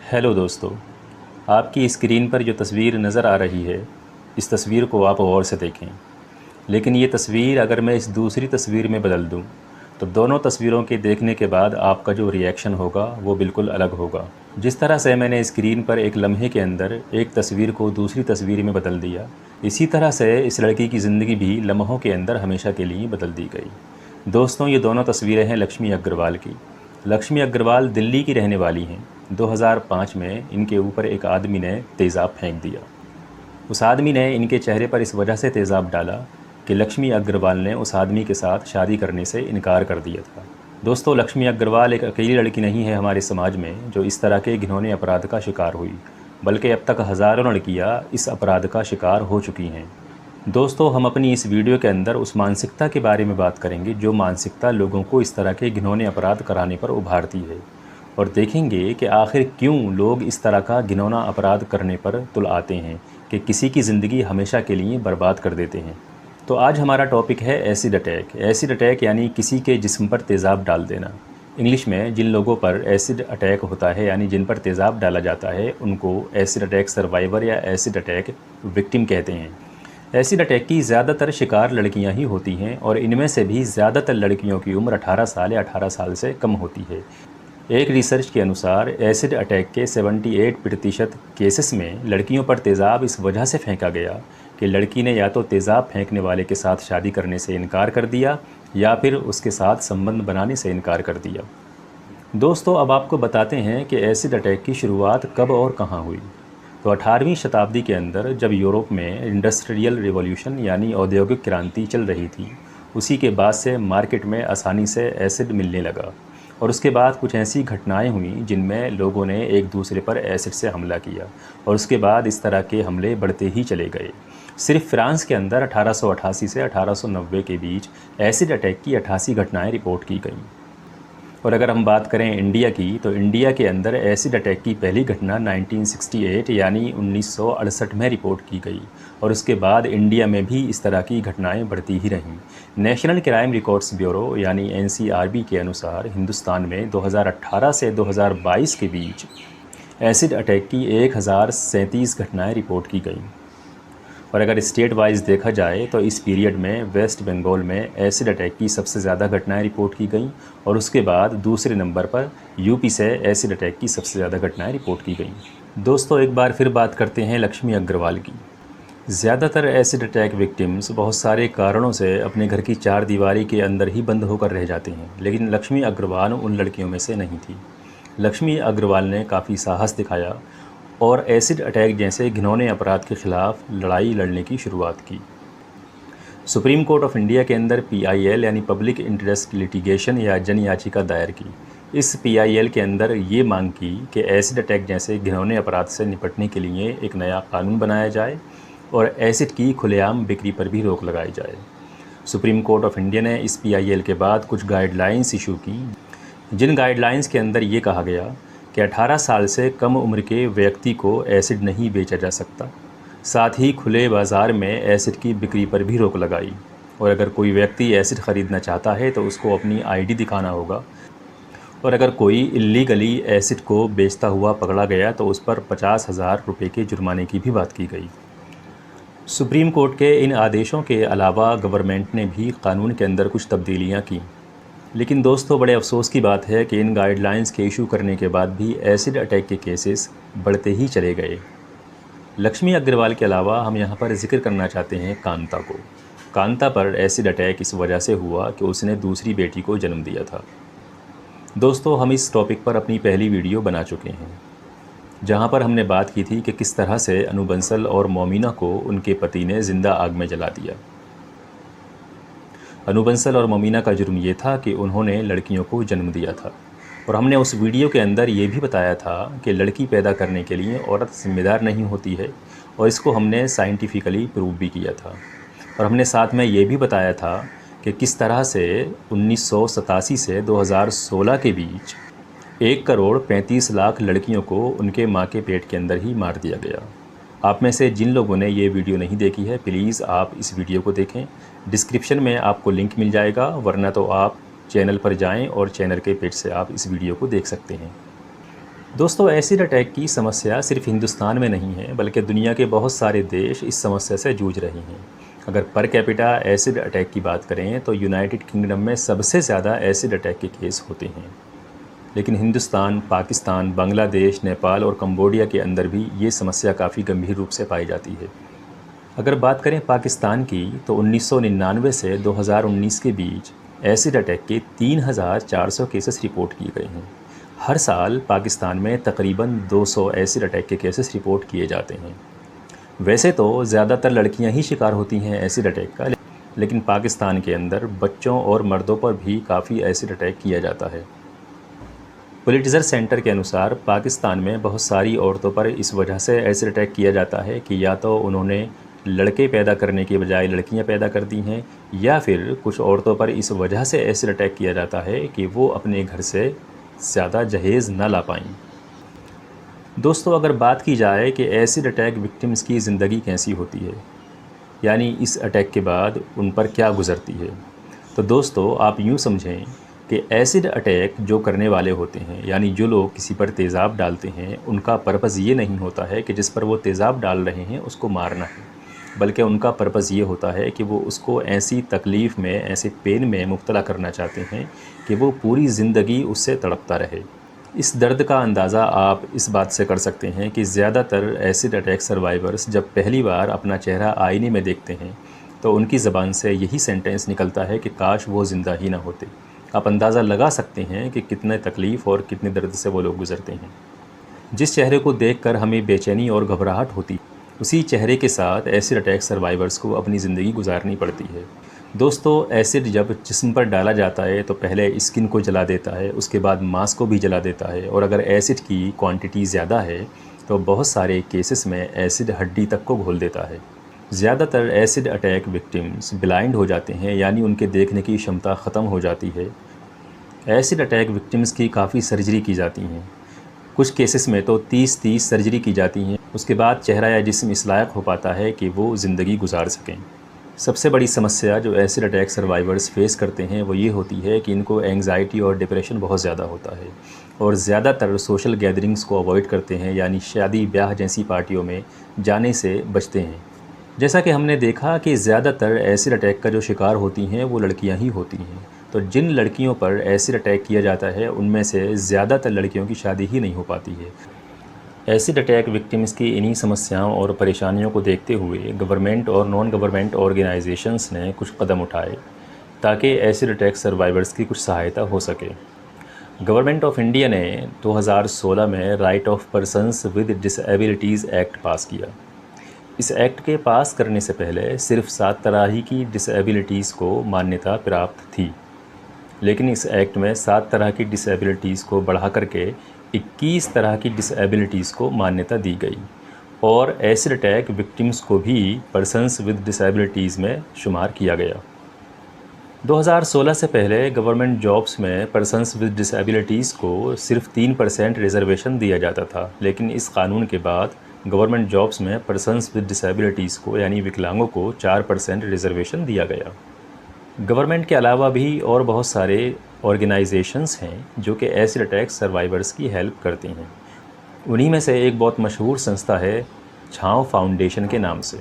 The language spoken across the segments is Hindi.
हेलो दोस्तों, आपकी स्क्रीन पर जो तस्वीर नज़र आ रही है, इस तस्वीर को आप गौर से देखें। लेकिन ये तस्वीर अगर मैं इस दूसरी तस्वीर में बदल दूं, तो दोनों तस्वीरों के देखने के बाद आपका जो रिएक्शन होगा वो बिल्कुल अलग होगा। जिस तरह से मैंने स्क्रीन पर एक लम्हे के अंदर एक तस्वीर को दूसरी तस्वीर में बदल दिया, इसी तरह से इस लड़की की ज़िंदगी भी लम्हों के अंदर हमेशा के लिए बदल दी गई। दोस्तों, ये दोनों तस्वीरें हैं लक्ष्मी अग्रवाल की। लक्ष्मी अग्रवाल दिल्ली की रहने वाली हैं। 2005 में इनके ऊपर एक आदमी ने तेज़ाब फेंक दिया। उस आदमी ने इनके चेहरे पर इस वजह से तेज़ाब डाला कि लक्ष्मी अग्रवाल ने उस आदमी के साथ शादी करने से इनकार कर दिया था। दोस्तों, लक्ष्मी अग्रवाल एक अकेली लड़की नहीं है हमारे समाज में जो इस तरह के घिनौने अपराध का शिकार हुई, बल्कि अब तक हज़ारों लड़कियां इस अपराध का शिकार हो चुकी हैं। दोस्तों, हम अपनी इस वीडियो के अंदर उस मानसिकता के बारे में बात करेंगे जो मानसिकता लोगों को इस तरह के घिनौने अपराध कराने पर उभारती है, और देखेंगे कि आखिर क्यों लोग इस तरह का घिनौना अपराध करने पर तुल आते हैं कि किसी की ज़िंदगी हमेशा के लिए बर्बाद कर देते हैं। तो आज हमारा टॉपिक है एसिड अटैक। एसिड अटैक यानी किसी के जिस्म पर तेज़ाब डाल देना। इंग्लिश में जिन लोगों पर एसिड अटैक होता है यानी जिन पर तेज़ाब डाला जाता है, उनको एसिड अटैक सर्वाइवर या एसिड अटैक विक्टिम कहते हैं। एसिड अटैक की ज़्यादातर शिकार लड़कियां ही होती हैं, और इनमें से भी ज़्यादातर लड़कियों की उम्र 18 साल या 18 साल से कम होती है। एक रिसर्च के अनुसार एसिड अटैक के 78% केसेस में लड़कियों पर तेज़ाब इस वजह से फेंका गया कि लड़की ने या तो तेज़ाब फेंकने वाले के साथ शादी करने से इनकार कर दिया या फिर उसके साथ संबंध बनाने से इनकार कर दिया। दोस्तों, अब आपको बताते हैं कि एसिड अटैक की शुरुआत कब और कहाँ हुई। तो 18वीं शताब्दी के अंदर जब यूरोप में इंडस्ट्रियल रिवॉल्यूशन यानी औद्योगिक क्रांति चल रही थी, उसी के बाद से मार्केट में आसानी से एसिड मिलने लगा, और उसके बाद कुछ ऐसी घटनाएं हुई जिनमें लोगों ने एक दूसरे पर एसिड से हमला किया, और उसके बाद इस तरह के हमले बढ़ते ही चले गए। सिर्फ फ्रांस के अंदर 1888 से 1890 के बीच एसिड अटैक की 88 घटनाएं रिपोर्ट की गईं। और अगर हम बात करें इंडिया की, तो इंडिया के अंदर एसिड अटैक की पहली घटना 1968 यानी 1968 में रिपोर्ट की गई, और उसके बाद इंडिया में भी इस तरह की घटनाएं बढ़ती ही रहीं। नेशनल क्राइम रिकॉर्ड्स ब्यूरो यानी NCRB के अनुसार हिंदुस्तान में 2018 से 2022 के बीच एसिड अटैक की 1037 घटनाएं रिपोर्ट की गईं। और अगर स्टेट वाइज देखा जाए तो इस पीरियड में वेस्ट बंगाल में एसिड अटैक की सबसे ज़्यादा घटनाएं रिपोर्ट की गईं, और उसके बाद दूसरे नंबर पर यूपी से एसिड अटैक की सबसे ज़्यादा घटनाएं रिपोर्ट की गईं। दोस्तों, एक बार फिर बात करते हैं लक्ष्मी अग्रवाल की। ज़्यादातर एसिड अटैक विक्टिम्स बहुत सारे कारणों से अपने घर की चार दीवारी के अंदर ही बंद होकर रह जाते हैं, लेकिन लक्ष्मी अग्रवाल उन लड़कियों में से नहीं थी। लक्ष्मी अग्रवाल ने काफ़ी साहस दिखाया और एसिड अटैक जैसे घिनौने अपराध के ख़िलाफ़ लड़ाई लड़ने की शुरुआत की। सुप्रीम कोर्ट ऑफ इंडिया के अंदर PIL यानी पब्लिक इंटरेस्ट लिटिगेशन या जन याचिका दायर की। इस PIL के अंदर ये मांग की कि एसिड अटैक जैसे घिनौने अपराध से निपटने के लिए एक नया कानून बनाया जाए और एसिड की खुलेआम बिक्री पर भी रोक लगाई जाए। सुप्रीम कोर्ट ऑफ इंडिया ने इस PIL के बाद कुछ गाइडलाइंस इशू की, जिन गाइडलाइंस के अंदर ये कहा गया कि 18 साल से कम उम्र के व्यक्ति को एसिड नहीं बेचा जा सकता। साथ ही खुले बाज़ार में एसिड की बिक्री पर भी रोक लगाई, और अगर कोई व्यक्ति एसिड ख़रीदना चाहता है तो उसको अपनी ID दिखाना होगा, और अगर कोई इल्लीगली एसिड को बेचता हुआ पकड़ा गया तो उस पर 50,000 रुपये के जुर्माने की भी बात की गई। सुप्रीम कोर्ट के इन आदेशों के अलावा गवर्नमेंट ने भी कानून के अंदर कुछ तब्दीलियाँ की, लेकिन दोस्तों, बड़े अफसोस की बात है कि इन गाइडलाइंस के इशू करने के बाद भी एसिड अटैक के केसेस बढ़ते ही चले गए। लक्ष्मी अग्रवाल के अलावा हम यहाँ पर जिक्र करना चाहते हैं कांता को। कांता पर एसिड अटैक इस वजह से हुआ कि उसने दूसरी बेटी को जन्म दिया था। दोस्तों, हम इस टॉपिक पर अपनी पहली वीडियो बना चुके हैं, जहाँ पर हमने बात की थी कि किस तरह से अनु बंसल और मोमिना को उनके पति ने ज़िंदा आग में जला दिया। अनु बंसल और मोमिना का जुर्म ये था कि उन्होंने लड़कियों को जन्म दिया था, और हमने उस वीडियो के अंदर ये भी बताया था कि लड़की पैदा करने के लिए औरत जिम्मेदार नहीं होती है, और इसको हमने साइंटिफिकली प्रूव भी किया था। और हमने साथ में ये भी बताया था कि किस तरह से 1987 से 2016 के बीच 1,35,00,000 लड़कियों को उनके माँ के पेट के अंदर ही मार दिया गया। आप में से जिन लोगों ने ये वीडियो नहीं देखी है, प्लीज़ आप इस वीडियो को देखें। डिस्क्रिप्शन में आपको लिंक मिल जाएगा, वरना तो आप चैनल पर जाएं और चैनल के पेज से आप इस वीडियो को देख सकते हैं। दोस्तों, एसिड अटैक की समस्या सिर्फ हिंदुस्तान में नहीं है, बल्कि दुनिया के बहुत सारे देश इस समस्या से जूझ रहे हैं। अगर पर कैपिटा एसिड अटैक की बात करें तो यूनाइटेड किंगडम में सबसे ज़्यादा एसिड अटैक के केस होते हैं। लेकिन हिंदुस्तान, पाकिस्तान, बांग्लादेश, नेपाल और कंबोडिया के अंदर भी ये समस्या काफ़ी गंभीर रूप से पाई जाती है। अगर बात करें पाकिस्तान की, तो 1999 से 2019 के बीच एसिड अटैक के 3,400 केसेस रिपोर्ट किए गए हैं। हर साल पाकिस्तान में तकरीबन 200 एसिड अटैक के केसेस रिपोर्ट किए जाते हैं। वैसे तो ज़्यादातर लड़कियां ही शिकार होती हैं एसिड अटैक का, लेकिन पाकिस्तान के अंदर बच्चों और मर्दों पर भी काफ़ी एसिड अटैक किया जाता है। पुलिटिज़र सेंटर के अनुसार पाकिस्तान में बहुत सारी औरतों पर इस वजह से एसिड अटैक किया जाता है कि या तो उन्होंने लड़के पैदा करने के बजाय लड़कियां पैदा कर दी हैं, या फिर कुछ औरतों पर इस वजह से एसिड अटैक किया जाता है कि वो अपने घर से ज़्यादा जहेज़ न ला पाएँ। दोस्तों, अगर बात की जाए कि एसिड अटैक विक्टिम्स की ज़िंदगी कैसी होती है, यानी इस अटैक के बाद उन पर क्या गुज़रती है, तो दोस्तों आप यूँ समझें कि एसिड अटैक जो करने वाले होते हैं, यानी जो लोग किसी पर तेज़ाब डालते हैं, उनका पर्पज़ ये नहीं होता है कि जिस पर वो तेज़ाब डाल रहे हैं उसको मारना है, बल्कि उनका पर्पज़ ये होता है कि वो उसको ऐसी तकलीफ़ में, ऐसे पेन में मुब्तला करना चाहते हैं कि वो पूरी ज़िंदगी उससे तड़पता रहे। इस दर्द का अंदाज़ा आप इस बात से कर सकते हैं कि ज़्यादातर एसिड अटैक सर्वाइवर्स जब पहली बार अपना चेहरा आईने में देखते हैं तो उनकी ज़बान से यही सेंटेंस निकलता है कि काश वो ज़िंदा ही ना होते। आप अंदाज़ा लगा सकते हैं कि कितने तकलीफ़ और कितने दर्द से वो लोग गुज़रते हैं। जिस चेहरे को देखकर हमें बेचैनी और घबराहट होती, उसी चेहरे के साथ एसिड अटैक सर्वाइवर्स को अपनी ज़िंदगी गुजारनी पड़ती है। दोस्तों, एसिड जब जिस्म पर डाला जाता है तो पहले स्किन को जला देता है, उसके बाद मांस को भी जला देता है, और अगर एसिड की क्वांटिटी ज़्यादा है तो बहुत सारे केसेस में एसिड हड्डी तक को घोल देता है। ज़्यादातर एसिड अटैक विक्टिम्स ब्लाइंड हो जाते हैं, यानी उनके देखने की क्षमता ख़त्म हो जाती है। एसिड अटैक विक्टिम्स की काफ़ी सर्जरी की जाती हैं, कुछ केसेस में तो 30 सर्जरी की जाती हैं। उसके बाद चेहरा या जिस्म इस लायक हो पाता है कि वो ज़िंदगी गुजार सकें। सबसे बड़ी समस्या जो एसिड अटैक सर्वाइवर्स फेस करते हैं वो ये होती है कि इनको एंग्जाइटी और डिप्रेशन बहुत ज़्यादा होता है, और ज़्यादातर सोशल गैदरिंग्स को अवॉइड करते हैं, यानी शादी ब्याह जैसी पार्टियों में जाने से बचते हैं। जैसा कि हमने देखा कि ज़्यादातर एसिड अटैक का जो शिकार होती हैं वो लड़कियां ही होती हैं, तो जिन लड़कियों पर एसिड अटैक किया जाता है उनमें से ज़्यादातर लड़कियों की शादी ही नहीं हो पाती है। एसिड अटैक विक्टिम्स की इन्हीं समस्याओं और परेशानियों को देखते हुए गवर्नमेंट और नॉन गवर्नमेंट ऑर्गेनाइजेशंस ने कुछ कदम उठाए ताकि एसिड अटैक सर्वाइवर्स की कुछ सहायता हो सके। गवर्नमेंट ऑफ इंडिया ने 2016 में right of persons with disabilities act पास किया। इस एक्ट के पास करने से पहले सिर्फ 7 तरह की डिसेबिलिटीज़ को मान्यता प्राप्त थी, लेकिन इस एक्ट में 7 तरह की डिसेबिलिटीज़ को बढ़ा करके 21 तरह की डिसेबिलिटीज़ को मान्यता दी गई, और एसिड अटैक विक्टिम्स को भी पर्सन्स विद डिसेबिलिटीज़ में शुमार किया गया। 2016 से पहले गवर्नमेंट जॉब्स में पर्सन्स विद डिसेबिलिटीज़ को सिर्फ 3% रिजर्वेशन दिया जाता था, लेकिन इस कानून के बाद गवर्नमेंट जॉब्स में पर्सन्स विद डिसेबिलिटीज़ को, यानी विकलांगों को 4% रिजर्वेशन दिया गया। गवर्नमेंट के अलावा भी और बहुत सारे ऑर्गेनाइजेशंस हैं जो कि एसिड अटैक सर्वाइवर्स की हेल्प करती हैं। उन्हीं में से एक बहुत मशहूर संस्था है छाँव फाउंडेशन के नाम से।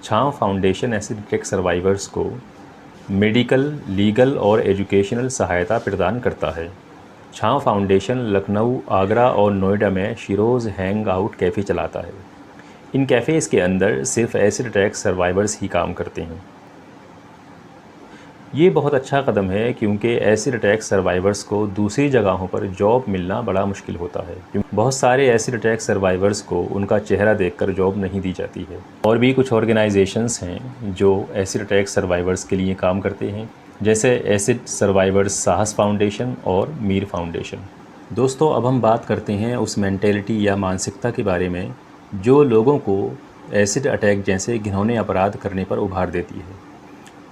छाँव फाउंडेशन एसिड अटैक सर्वाइवर्स को मेडिकल, लीगल और एजुकेशनल सहायता प्रदान करता है। छाँव फाउंडेशन लखनऊ, आगरा और नोएडा में शिरोज़ हैंग आउट कैफ़े चलाता है। इन कैफ़ेज़ के अंदर सिर्फ एसिड अटैक सर्वाइवर्स ही काम करते हैं। ये बहुत अच्छा कदम है क्योंकि एसिड अटैक सर्वाइवर्स को दूसरी जगहों पर जॉब मिलना बड़ा मुश्किल होता है, क्योंकि बहुत सारे एसिड अटैक सर्वाइवर्स को उनका चेहरा देखकर जॉब नहीं दी जाती है। और भी कुछ ऑर्गेनाइजेशंस हैं जो एसिड अटैक सर्वाइवर्स के लिए काम करते हैं, जैसे एसिड सर्वाइवर्स साहस फाउंडेशन और मीर फाउंडेशन। दोस्तों, अब हम बात करते हैं उस मेंटेलिटी या मानसिकता के बारे में जो लोगों को एसिड अटैक जैसे घिनौने अपराध करने पर उभार देती है।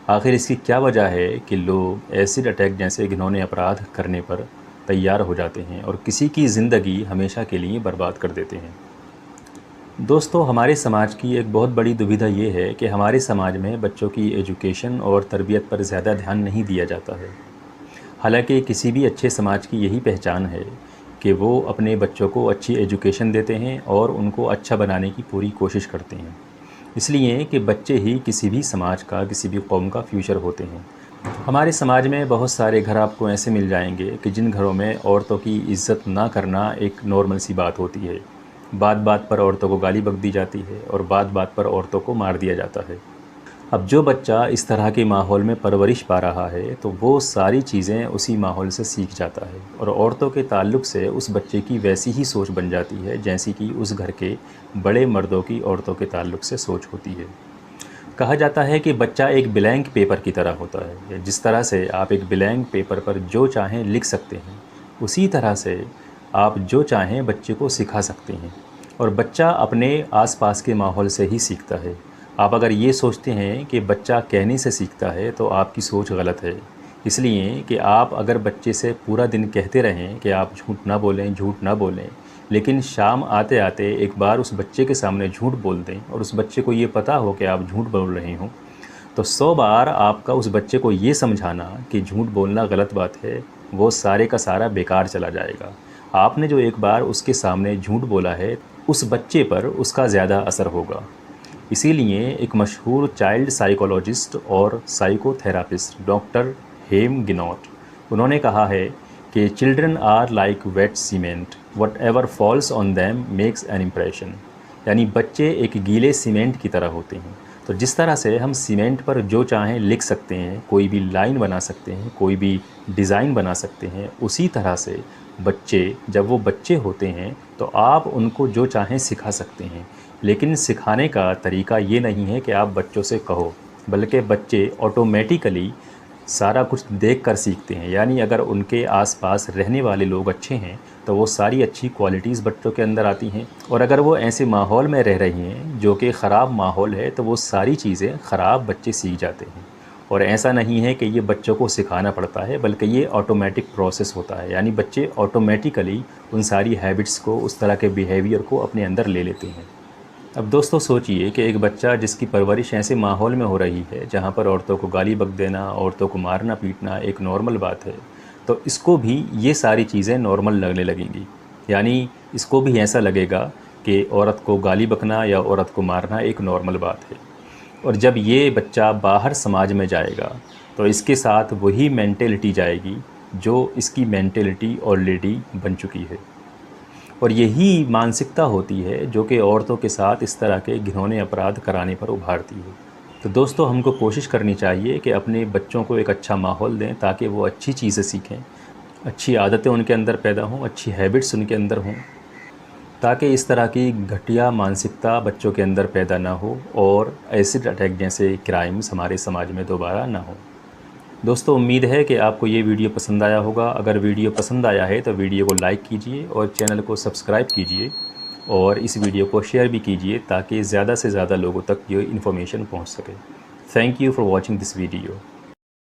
आखिर इसकी क्या वजह है कि लोग एसिड अटैक जैसे घिनौने अपराध करने पर तैयार हो जाते हैं और किसी की ज़िंदगी हमेशा के लिए बर्बाद कर देते हैं। दोस्तों, हमारे समाज की एक बहुत बड़ी दुविधा ये है कि हमारे समाज में बच्चों की एजुकेशन और तरबियत पर ज़्यादा ध्यान नहीं दिया जाता है। हालांकि किसी भी अच्छे समाज की यही पहचान है कि वो अपने बच्चों को अच्छी एजुकेशन देते हैं और उनको अच्छा बनाने की पूरी कोशिश करते हैं। इसलिए कि बच्चे ही किसी भी समाज का, किसी भी कौम का फ्यूचर होते हैं। हमारे समाज में बहुत सारे घर आपको ऐसे मिल जाएंगे कि जिन घरों में औरतों की इज़्ज़त ना करना एक नॉर्मल सी बात होती है। बात बात पर औरतों को गाली बक दी जाती है और बात बात पर औरतों को मार दिया जाता है। अब जो बच्चा इस तरह के माहौल में परवरिश पा रहा है तो वो सारी चीज़ें उसी माहौल से सीख जाता है और औरतों के ताल्लुक़ से उस बच्चे की वैसी ही सोच बन जाती है जैसी कि उस घर के बड़े मर्दों की औरतों के ताल्लुक़ से सोच होती है। कहा जाता है कि बच्चा एक ब्लैंक पेपर की तरह होता है। जिस तरह से आप एक ब्लैंक पेपर पर जो चाहें लिख सकते हैं, उसी तरह से आप जो चाहें बच्चे को सिखा सकते हैं और बच्चा अपने आसपास के माहौल से ही सीखता है। आप अगर ये सोचते हैं कि बच्चा कहने से सीखता है तो आपकी सोच गलत है। इसलिए कि आप अगर बच्चे से पूरा दिन कहते रहें कि आप झूठ ना बोलें, झूठ ना बोलें, लेकिन शाम आते आते एक बार उस बच्चे के सामने झूठ बोल दें और उस बच्चे को ये पता हो कि आप झूठ बोल रहे हो, तो 100 बार आपका उस बच्चे को ये समझाना कि झूठ बोलना गलत बात है, वो सारे का सारा बेकार चला जाएगा। आपने जो एक बार उसके सामने झूठ बोला है, उस बच्चे पर उसका ज़्यादा असर होगा। इसीलिए एक मशहूर चाइल्ड साइकोलॉजिस्ट और साइकोथेरापिस्ट डॉक्टर हेम गिनोट, उन्होंने कहा है कि children are like wet cement, whatever falls on them makes an impression. यानी बच्चे एक गीले सीमेंट की तरह होते हैं। तो जिस तरह से हम सीमेंट पर जो चाहें लिख सकते हैं, कोई भी लाइन बना सकते हैं, कोई भी डिज़ाइन बना सकते हैं, उसी तरह से बच्चे जब वो बच्चे होते हैं तो आप उनको जो चाहें सिखा सकते हैं। लेकिन सिखाने का तरीका ये नहीं है कि आप बच्चों से कहो, बल्कि बच्चे ऑटोमेटिकली सारा कुछ देखकर सीखते हैं। यानी अगर उनके आसपास रहने वाले लोग अच्छे हैं तो वो सारी अच्छी क्वालिटीज़ बच्चों के अंदर आती हैं, और अगर वो ऐसे माहौल में रह रही हैं जो कि ख़राब माहौल है तो वो सारी चीज़ें ख़राब बच्चे सीख जाते हैं। और ऐसा नहीं है कि ये बच्चों को सिखाना पड़ता है, बल्कि ये ऑटोमेटिक प्रोसेस होता है। यानी बच्चे ऑटोमेटिकली उन सारी हैबिट्स को, उस तरह के बिहेवियर को अपने अंदर ले लेते हैं। अब दोस्तों सोचिए कि एक बच्चा जिसकी परवरिश ऐसे माहौल में हो रही है जहाँ पर औरतों को गाली बक देना, औरतों को मारना पीटना एक नॉर्मल बात है, तो इसको भी ये सारी चीज़ें नॉर्मल लगने लगेंगी। यानी इसको भी ऐसा लगेगा कि औरत को गाली बकना या औरत को मारना एक नॉर्मल बात है। और जब ये बच्चा बाहर समाज में जाएगा तो इसके साथ वही मेंटेलिटी जाएगी जो इसकी मेंटेलिटी ऑलरेडी बन चुकी है, और यही मानसिकता होती है जो कि औरतों के साथ इस तरह के घिनौने अपराध कराने पर उभारती है। तो दोस्तों हमको कोशिश करनी चाहिए कि अपने बच्चों को एक अच्छा माहौल दें ताकि वो अच्छी चीज़ें सीखें, अच्छी आदतें उनके अंदर पैदा हों, अच्छी हैबिट्स उनके अंदर हों, ताकि इस तरह की घटिया मानसिकता बच्चों के अंदर पैदा ना हो और एसिड अटैक जैसे क्राइम्स हमारे समाज में दोबारा ना हो। दोस्तों उम्मीद है कि आपको ये वीडियो पसंद आया होगा। अगर वीडियो पसंद आया है तो वीडियो को लाइक कीजिए और चैनल को सब्सक्राइब कीजिए और इस वीडियो को शेयर भी कीजिए ताकि ज़्यादा से ज़्यादा लोगों तक ये इन्फॉर्मेशन पहुंच सके। Thank you for watching this video.